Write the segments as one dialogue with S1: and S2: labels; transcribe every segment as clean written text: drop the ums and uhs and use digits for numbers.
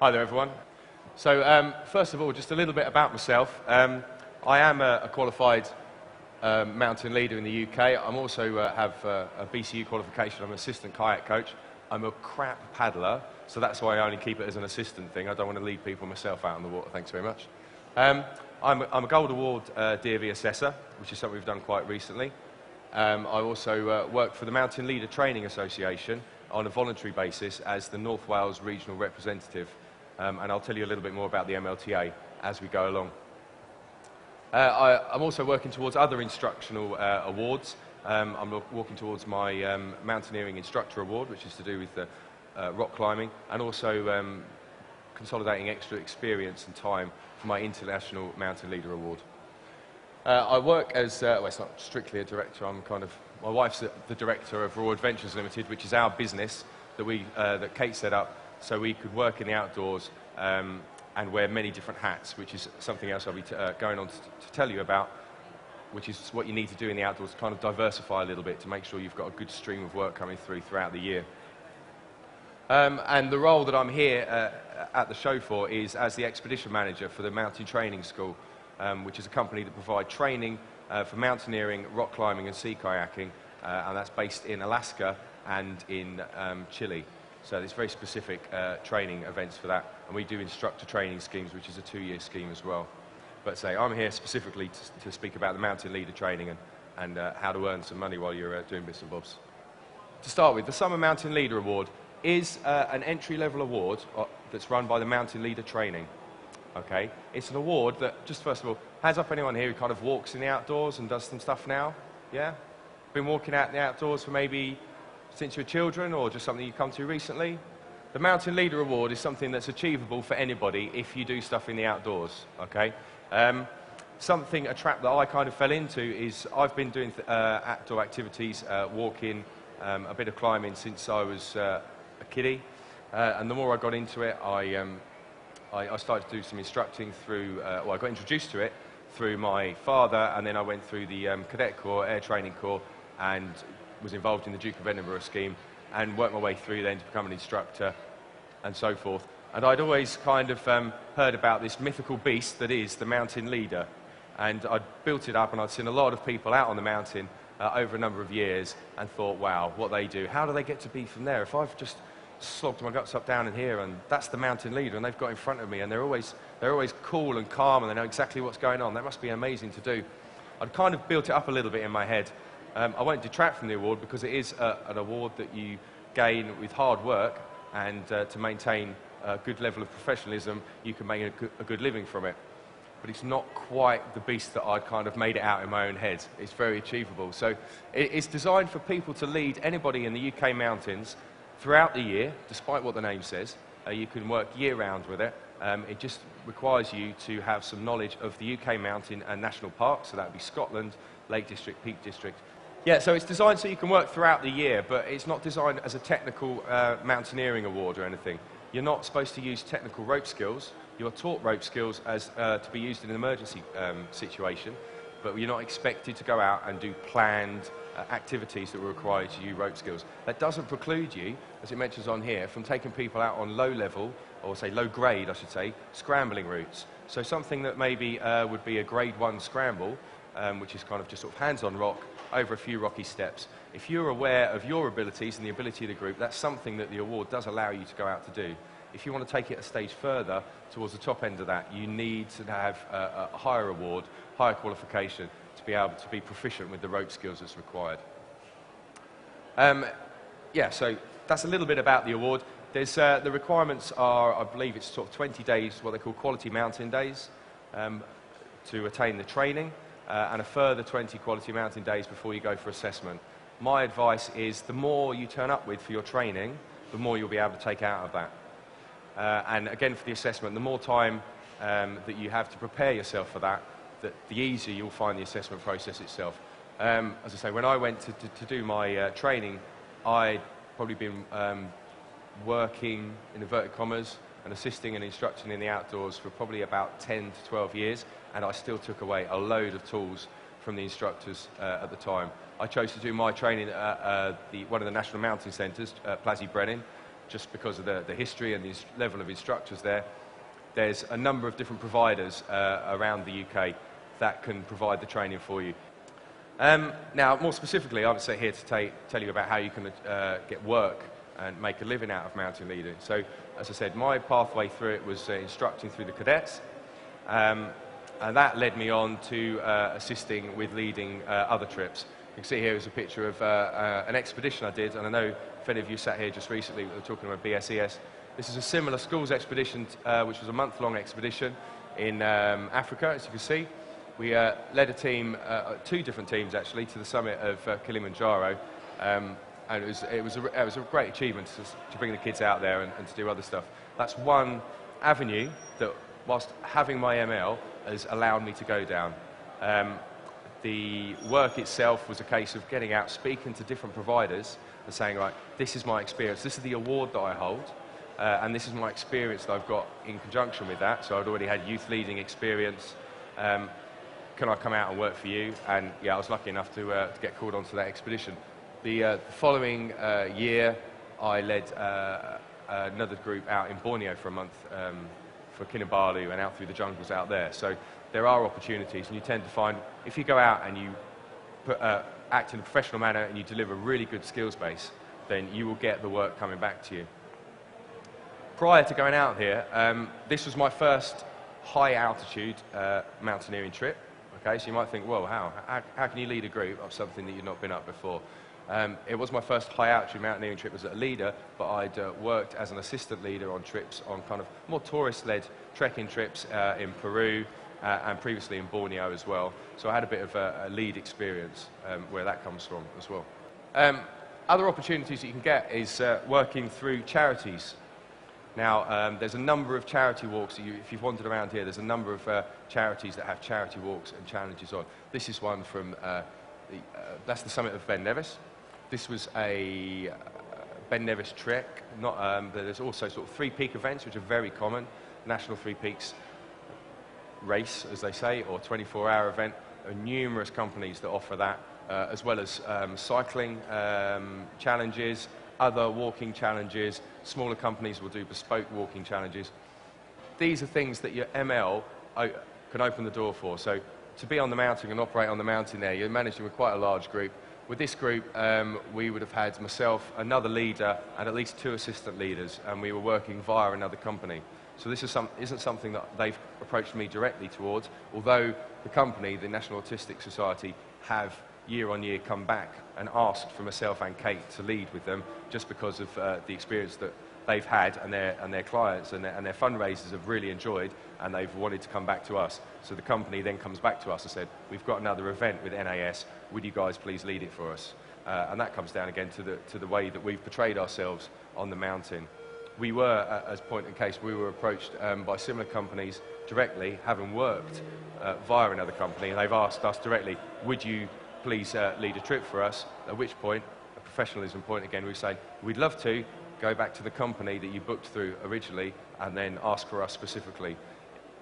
S1: Hi there, everyone. So, first of all, just a little bit about myself. I am a qualified mountain leader in the UK. I'm also have a BCU qualification. I'm an assistant kayak coach. I'm a crap paddler, so that's why I only keep it as an assistant thing. I don't want to lead people myself out on the water. Thanks very much. I'm a Gold Award DOV assessor, which is something we've done quite recently. I also work for the Mountain Leader Training Association on a voluntary basis as the North Wales Regional Representative. And I'll tell you a little bit more about the MLTA as we go along. I'm also working towards other instructional awards. I'm walking towards my Mountaineering Instructor Award, which is to do with rock climbing, and also consolidating extra experience and time for my International Mountain Leader Award. I work as, well, it's not strictly a director, my wife's the director of Raw Adventures Limited, which is our business that Kate set up so we could work in the outdoors and wear many different hats, which is something else I'll be going on to tell you about, which is what you need to do in the outdoors to kind of diversify a little bit to make sure you've got a good stream of work coming throughout the year. And the role that I'm here at the show for is as the expedition manager for the Mountain Training School, which is a company that provides training for mountaineering, rock climbing and sea kayaking, and that's based in Alaska and in Chile. So there's very specific training events for that, and we do instructor training schemes, which is a 2-year scheme as well. But I'm here specifically to speak about the mountain leader training and how to earn some money while you're doing bits and bobs. To start with, the Summer Mountain Leader Award is an entry-level award that's run by the Mountain Leader Training. Okay, it's an award that, just first of all, hands up anyone here who kind of walks in the outdoors and does some stuff now? Yeah? Been walking out in the outdoors for maybe since you're children, or just something you've come to recently? The Mountain Leader Award is something that's achievable for anybody if you do stuff in the outdoors, okay? A trap that I kind of fell into is I've been doing outdoor activities, walking, a bit of climbing since I was a kiddie, and the more I got into it, I started to do some instructing through, well, I got introduced to it through my father, and then I went through the Cadet Corps, Air Training Corps, and was involved in the Duke of Edinburgh scheme, and worked my way through then to become an instructor, and so forth. And I'd always kind of heard about this mythical beast that is the mountain leader, and I'd built it up, and I'd seen a lot of people out on the mountain over a number of years, and thought, wow, what they do, how do they get to be from there? If I've just slogged my guts up down in here, and that's the mountain leader, and they've got in front of me, and they're always cool and calm, and they know exactly what's going on. That must be amazing to do. I'd kind of built it up a little bit in my head. I won't detract from the award because it is an award that you gain with hard work, and to maintain a good level of professionalism, you can make a good living from it. But it's not quite the beast that I'd kind of made it out in my own head. It's very achievable. So it's designed for people to lead anybody in the UK mountains throughout the year, despite what the name says. You can work year-round with it. It just requires you to have some knowledge of the UK mountain and national parks, so that would be Scotland, Lake District, Peak District. Yeah, so it's designed so you can work throughout the year, but it's not designed as a technical mountaineering award or anything. You're not supposed to use technical rope skills. You're taught rope skills as to be used in an emergency situation, but you're not expected to go out and do planned activities that will require you to use rope skills. That doesn't preclude you, as it mentions on here, from taking people out on low level, or say low grade, I should say, scrambling routes. So something that maybe would be a grade 1 scramble, which is kind of just sort of hands on rock, over a few rocky steps. If you're aware of your abilities and the ability of the group, that's something that the award does allow you to go out to do. If you want to take it a stage further towards the top end of that, you need to have a higher award, higher qualification to be able to be proficient with the rope skills that's required. Yeah, so that's a little bit about the award. There's, the requirements are, I believe it's sort of 20 days, what they call quality mountain days, to attain the training, and a further 20 quality mountain days before you go for assessment. My advice is the more you turn up with for your training, the more you'll be able to take out of that. And again, for the assessment, the more time that you have to prepare yourself for that, the easier you'll find the assessment process itself. As I say, when I went to do my training, I'd probably been working, in inverted commas, and assisting and instructing in the outdoors for probably about 10 to 12 years, and I still took away a load of tools from the instructors at the time. I chose to do my training at one of the national mountain centres, Plasy Brennan, just because of the history and the level of instructors there. There's a number of different providers around the UK that can provide the training for you. Now, more specifically, I'm here to tell you about how you can get work and make a living out of mountain leading. So, as I said, my pathway through it was instructing through the cadets, and that led me on to assisting with leading other trips. You can see here is a picture of an expedition I did, and I know if any of you sat here just recently, we were talking about BSES. This is a similar schools expedition, which was a month-long expedition in Africa, as you can see. We led a team, two different teams actually, to the summit of Kilimanjaro, and it was a great achievement to bring the kids out there and to do other stuff. That's one avenue that, whilst having my ML, has allowed me to go down. The work itself was a case of getting out, speaking to different providers and saying, right, this is my experience, this is the award that I hold, and this is my experience that I've got in conjunction with that. So I'd already had youth leading experience. Can I come out and work for you? And yeah, I was lucky enough to get called onto that expedition. The following year, I led another group out in Borneo for a month for Kinabalu and out through the jungles out there. So there are opportunities, and you tend to find if you go out and you act in a professional manner and you deliver a really good skills base, then you will get the work coming back to you. Prior to going out here, this was my first high altitude mountaineering trip. Okay, so you might think, well, how can you lead a group of something that you've not been up before? It was my first high altitude mountaineering trip as a leader, but I'd worked as an assistant leader on trips, on kind of more tourist-led trekking trips in Peru and previously in Borneo as well. So I had a bit of a lead experience where that comes from as well. Other opportunities that you can get is working through charities. Now, there's a number of charity walks, if you've wandered around here, there's a number of charities that have charity walks and challenges on. This is one from, that's the summit of Ben Nevis. This was a Ben Nevis trek. There's also sort of 3 peak events, which are very common. National 3 Peaks race, as they say, or 24-hour event. There are numerous companies that offer that, as well as cycling challenges, other walking challenges. Smaller companies will do bespoke walking challenges. These are things that your ML can open the door for. So to be on the mountain and operate on the mountain there, you're managing with quite a large group. With this group, we would have had myself, another leader, and at least 2 assistant leaders, and we were working via another company. So this isn't something that they've approached me directly towards, although the company, the National Autistic Society, have year on year come back and asked for myself and Kate to lead with them, just because of the experience that they've had and their clients and their fundraisers have really enjoyed, and they've wanted to come back to us. So the company then comes back to us and said, we've got another event with NAS, would you guys please lead it for us? And that comes down again to the way that we've portrayed ourselves on the mountain. We were, as point in case, we were approached by similar companies directly, having worked via another company, and they've asked us directly, would you please lead a trip for us? At which point, a professionalism point again, we say, we'd love to, go back to the company that you booked through originally, and then ask for us specifically.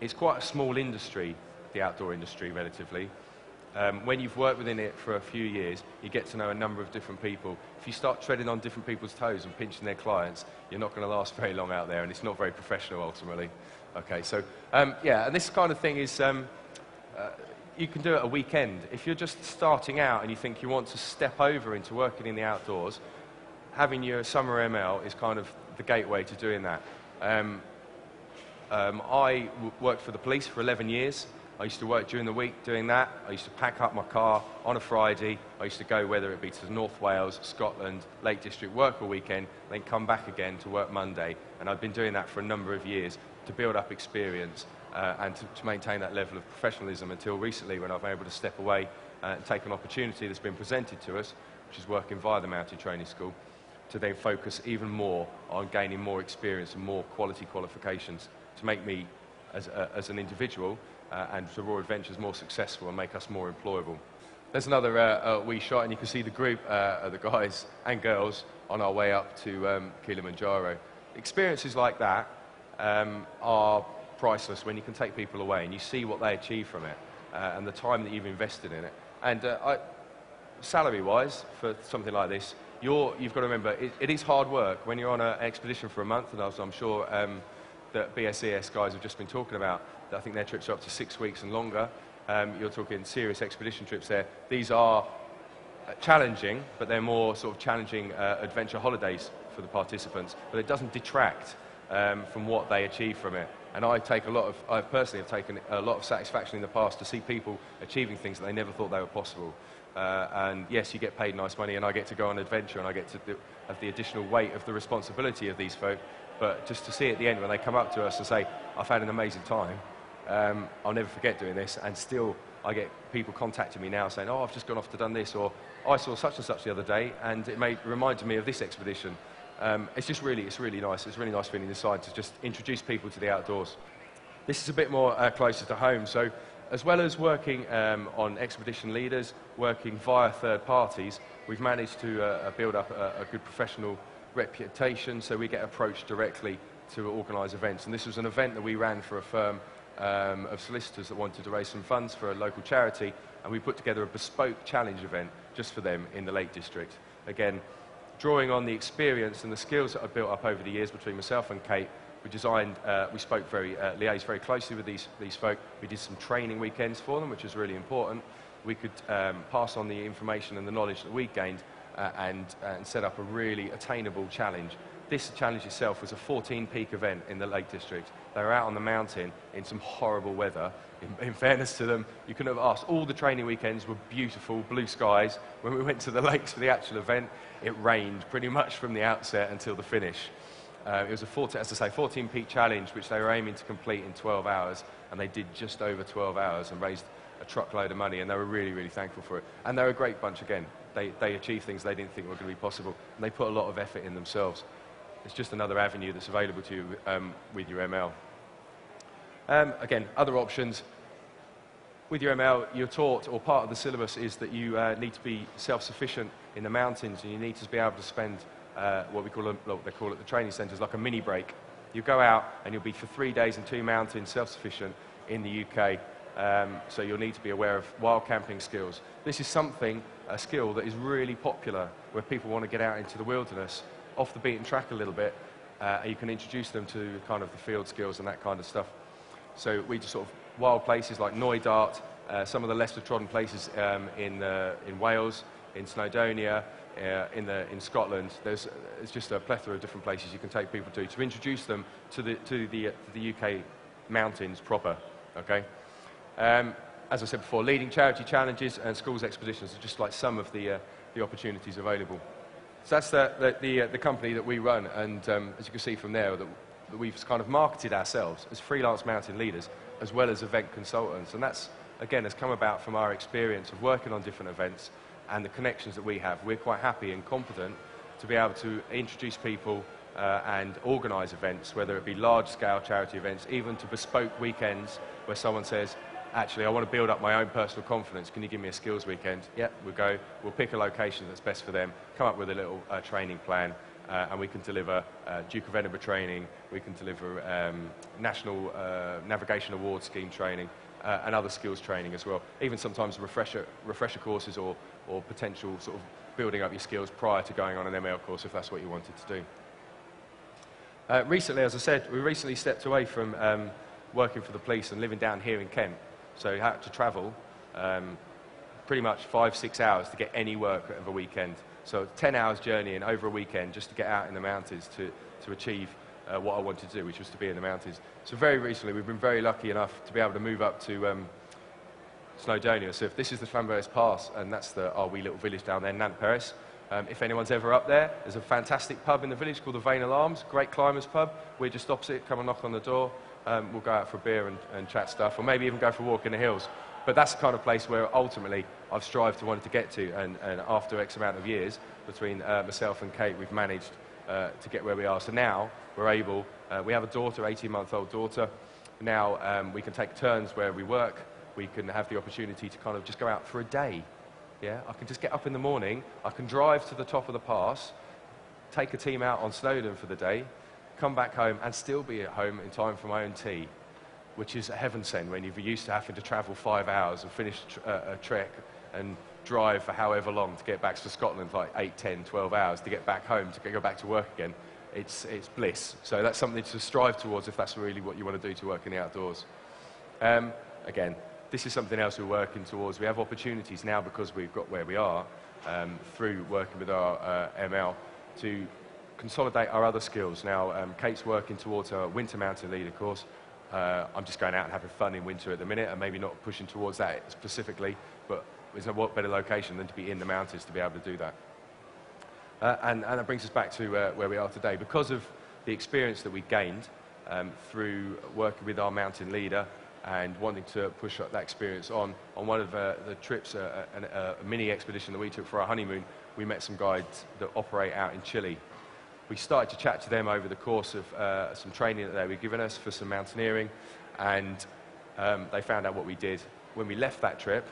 S1: It's quite a small industry, the outdoor industry, relatively. When you've worked within it for a few years, you get to know a number of different people. If you start treading on different people's toes and pinching their clients, you're not going to last very long out there, and it's not very professional ultimately. Okay, so yeah, and this kind of thing is, you can do it a weekend. If you're just starting out and you think you want to step over into working in the outdoors, having your summer ML is kind of the gateway to doing that. I worked for the police for 11 years. I used to work during the week doing that. I used to pack up my car on a Friday. I used to go, whether it be to North Wales, Scotland, Lake District, work all weekend, then come back again to work Monday. And I've been doing that for a number of years to build up experience and to maintain that level of professionalism until recently, when I've been able to step away and take an opportunity that's been presented to us, which is working via the Mountain Training School, to then focus even more on gaining more experience and more quality qualifications to make me, as an individual, and for Raw Adventures, more successful and make us more employable. There's another wee shot, and you can see the group of the guys and girls on our way up to Kilimanjaro. Experiences like that are priceless when you can take people away and you see what they achieve from it and the time that you've invested in it. And salary-wise, for something like this, you've got to remember, it is hard work when you're on an expedition for a month, and I'm sure that BSES guys have just been talking about, that I think their trips are up to 6 weeks and longer. You're talking serious expedition trips there. These are challenging, but they're more sort of challenging adventure holidays for the participants, but it doesn't detract from what they achieve from it. And I personally have taken a lot of satisfaction in the past to see people achieving things that they never thought they were possible. And yes, you get paid nice money, and I get to go on an adventure, and I get to have the additional weight of the responsibility of these folk. But just to see at the end when they come up to us and say, I've had an amazing time, I'll never forget doing this, and still I get people contacting me now saying, oh, I've just gone off to done this, or I saw such and such the other day, and it reminded me of this expedition. It's really nice. It's really nice feeling inside to just introduce people to the outdoors. This is a bit more closer to home. So as well as working on expedition leaders, working via third parties, we've managed to build up a good professional reputation, so we get approached directly to organise events. And this was an event that we ran for a firm of solicitors that wanted to raise some funds for a local charity, and we put together a bespoke challenge event just for them in the Lake District. Again, drawing on the experience and the skills that I've built up over the years between myself and Kate, we liaised very closely with these folk. We did some training weekends for them, which was really important. We could pass on the information and the knowledge that we gained and set up a really attainable challenge. This challenge itself was a 14-peak event in the Lake District. They were out on the mountain in some horrible weather. In fairness to them, you couldn't have asked. All the training weekends were beautiful, blue skies. When we went to the lakes for the actual event, it rained pretty much from the outset until the finish. It was a 14-peak challenge, which they were aiming to complete in 12 hours, and they did just over 12 hours and raised a truckload of money, and they were really thankful for it. And they're a great bunch again. They achieved things they didn't think were going to be possible, and they put a lot of effort in themselves. It's just another avenue that's available to you with your ML. Again, other options. With your ML, you're taught, or part of the syllabus is that you need to be self-sufficient in the mountains, and you need to be able to spend what they call it the training centres, like a mini break. You go out and you'll be for 3 days in 2 mountains, self-sufficient in the UK. So you'll need to be aware of wild camping skills. This is a skill that is really popular where people want to get out into the wilderness, off the beaten track a little bit. You can introduce them to kind of the field skills and that kind of stuff. So we just sort of wild places like Knoydart, some of the lesser trodden places in Wales, in Snowdonia, in Scotland. There's just a plethora of different places you can take people to introduce them to the UK mountains proper. Okay. As I said before, leading charity challenges and schools expeditions are just like some of the opportunities available. So that's the company that we run, and as you can see from there, that we've kind of marketed ourselves as freelance mountain leaders as well as event consultants, and that's, again, has come about from our experience of working on different events and the connections that we have. We're quite happy and confident to be able to introduce people and organise events, whether it be large-scale charity events, even to bespoke weekends where someone says, actually, I want to build up my own personal confidence. Can you give me a skills weekend? Yep, we'll pick a location that's best for them, come up with a little training plan, and we can deliver Duke of Edinburgh training, we can deliver National Navigation Award Scheme training, and other skills training as well. Even sometimes refresher courses or potential sort of building up your skills prior to going on an ML course if that's what you wanted to do. Recently, as I said, we recently stepped away from working for the police and living down here in Kent. So you had to travel pretty much 5-6 hours to get any work of a weekend. So 10 hours journeying over a weekend just to get out in the mountains to achieve what I wanted to do, which was to be in the mountains. So very recently, we've been very lucky enough to be able to move up to Snowdonia. So if this is the Flamboyant Pass, and that's our wee little village down there, Nant Peris. If anyone's ever up there, there's a fantastic pub in the village called the Vane Alarms, great climbers pub. We're just opposite, come and knock on the door. We'll go out for a beer and chat stuff, or maybe even go for a walk in the hills. But that's the kind of place where ultimately I've strived to wanted to get to, and after X amount of years between myself and Kate, we've managed to get where we are. So now we're able, we have a daughter, 18-month-old daughter. Now we can take turns where we work. We can have the opportunity to kind of just go out for a day. Yeah, I can just get up in the morning, I can drive to the top of the pass, take a team out on Snowdon for the day, come back home and still be at home in time for my own tea, which is a heaven sent when you're used to having to travel 5 hours and finish a trek and drive for however long to get back to Scotland, like 8, 10, 12 hours, to get back home, to go back to work again, it's bliss. So that's something to strive towards if that's really what you want to do to work in the outdoors. Again, this is something else we're working towards. We have opportunities now because we've got where we are through working with our ML to consolidate our other skills. Now, Kate's working towards a winter mountain leader course. I'm just going out and having fun in winter at the minute and maybe not pushing towards that specifically, but there's no what better location than to be in the mountains to be able to do that. And that brings us back to where we are today. Because of the experience that we gained through working with our mountain leader and wanting to push that experience on one of the trips, a mini expedition that we took for our honeymoon, we met some guides that operate out in Chile. We started to chat to them over the course of some training that they were giving us for some mountaineering, and they found out what we did. When we left that trip,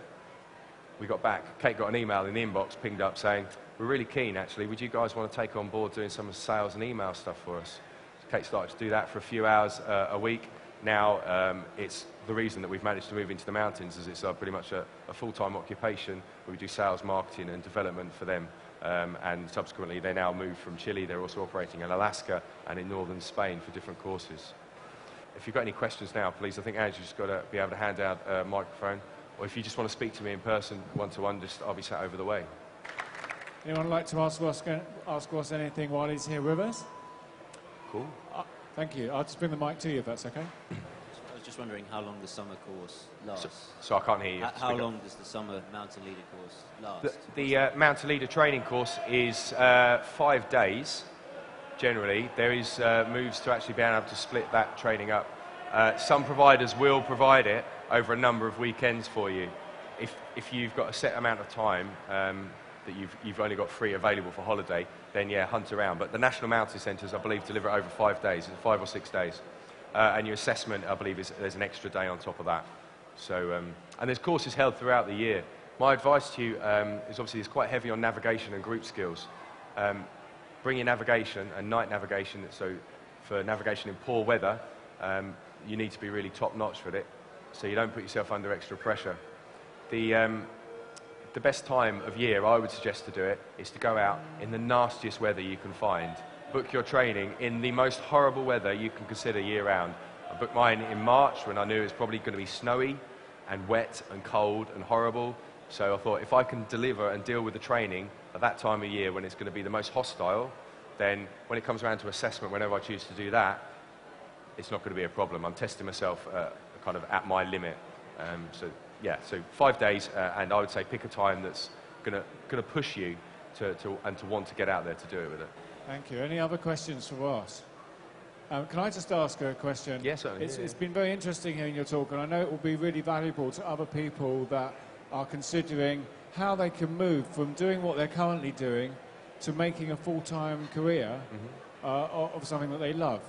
S1: we got back. Kate got an email in the inbox, pinged up saying, "We're really keen, actually. Would you guys want to take on board doing some sales and email stuff for us?" So Kate started to do that for a few hours a week. Now it's the reason that we've managed to move into the mountains, as it's pretty much a full-time occupation where we do sales, marketing and development for them. And subsequently they now moved from Chile. They're also operating in Alaska and in northern Spain for different courses. If you've got any questions now, please, I think Andrew's just got to be able to hand out a microphone, or if you just want to speak to me in person, one-to-one, I'll be sat over the way.
S2: Anyone like to ask Ross anything while he's here with us?
S1: Cool.
S2: Thank you. I'll just bring the mic to you if that's okay.
S3: I was just wondering how long the summer course lasts.
S1: So I can't hear you.
S3: How long does the summer mountain leader course last?
S1: The mountain leader training course is 5 days, generally. There is moves to actually being able to split that training up. Some providers will provide it over a number of weekends for you. If you've got a set amount of time that you've only got free available for holiday, then yeah, hunt around. But the National Mountain Centres, I believe, deliver it over 5 days, 5 or 6 days. And your assessment, I believe, there's an extra day on top of that. So, and there's courses held throughout the year. My advice to you is obviously it's quite heavy on navigation and group skills. Bring your navigation and night navigation. So for navigation in poor weather, you need to be really top-notch with it, so you don't put yourself under extra pressure. The best time of year I would suggest to do it is to go out in the nastiest weather you can find. Book your training in the most horrible weather you can consider year-round. I booked mine in March when I knew it was probably going to be snowy and wet and cold and horrible. So I thought if I can deliver and deal with the training at that time of year when it's going to be the most hostile, then when it comes around to assessment, whenever I choose to do that, it's not going to be a problem. I'm testing myself kind of at my limit. So yeah, so 5 days, and I would say pick a time that's going to push you to want to get out there to do it with it.
S2: Thank you. Any other questions for Ross? Can I just ask a question?
S1: Yes, certainly.
S2: It's been very interesting hearing your talk, and I know it will be really valuable to other people that are considering how they can move from doing what they're currently doing to making a full-time career of something that they love.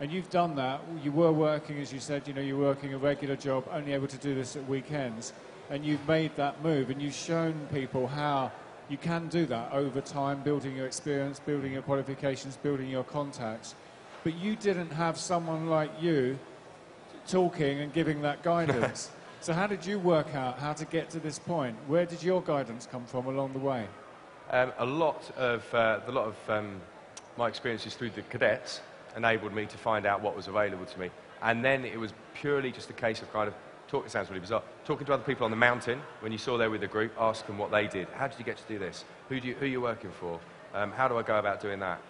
S2: And you've done that. You were working, as you said, you're working a regular job, only able to do this at weekends, and you've made that move, and you've shown people how you can do that over time, building your experience, building your qualifications, building your contacts. But you didn't have someone like you talking and giving that guidance. So how did you work out how to get to this point? Where did your guidance come from along the way?
S1: A lot of my experiences through the cadets enabled me to find out what was available to me. And then it was purely just a case of kind of talking, it sounds really bizarre, talking to other people on the mountain when you saw there with the group, ask them what they did. How did you get to do this? Who are you working for? How do I go about doing that?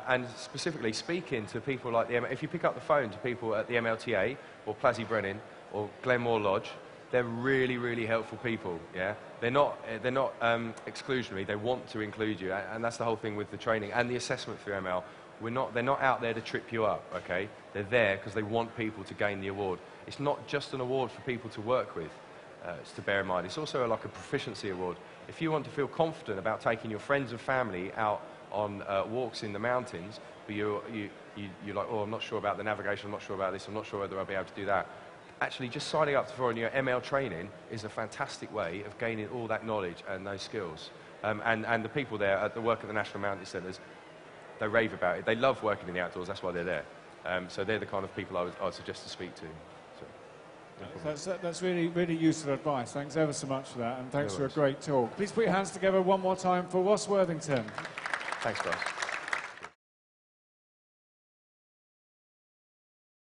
S1: And specifically speaking to people like if you pick up the phone to people at the MLTA or Plasy Brennan or Glenmore Lodge, they're really, really helpful people. Yeah, they're not exclusionary. They want to include you, and that's the whole thing with the training and the assessment through ML. They're not out there to trip you up. Okay, they're there because they want people to gain the award. It's not just an award for people to work with. It's to bear in mind. It's also like a proficiency award. If you want to feel confident about taking your friends and family out on walks in the mountains, but you're like, oh, I'm not sure about the navigation, I'm not sure about this, I'm not sure whether I'll be able to do that. Actually, just signing up for your ML training is a fantastic way of gaining all that knowledge and those skills. And the people there at the work at the National Mountain Centres, they rave about it. They love working in the outdoors, that's why they're there. So they're the kind of people I would suggest to speak to. So.
S2: That's really, really useful advice. Thanks ever so much for that, and thanks
S1: No
S2: for a
S1: worries.
S2: great talk. Please put your hands together one more time for Ross Worthington.
S1: Thanks, guys.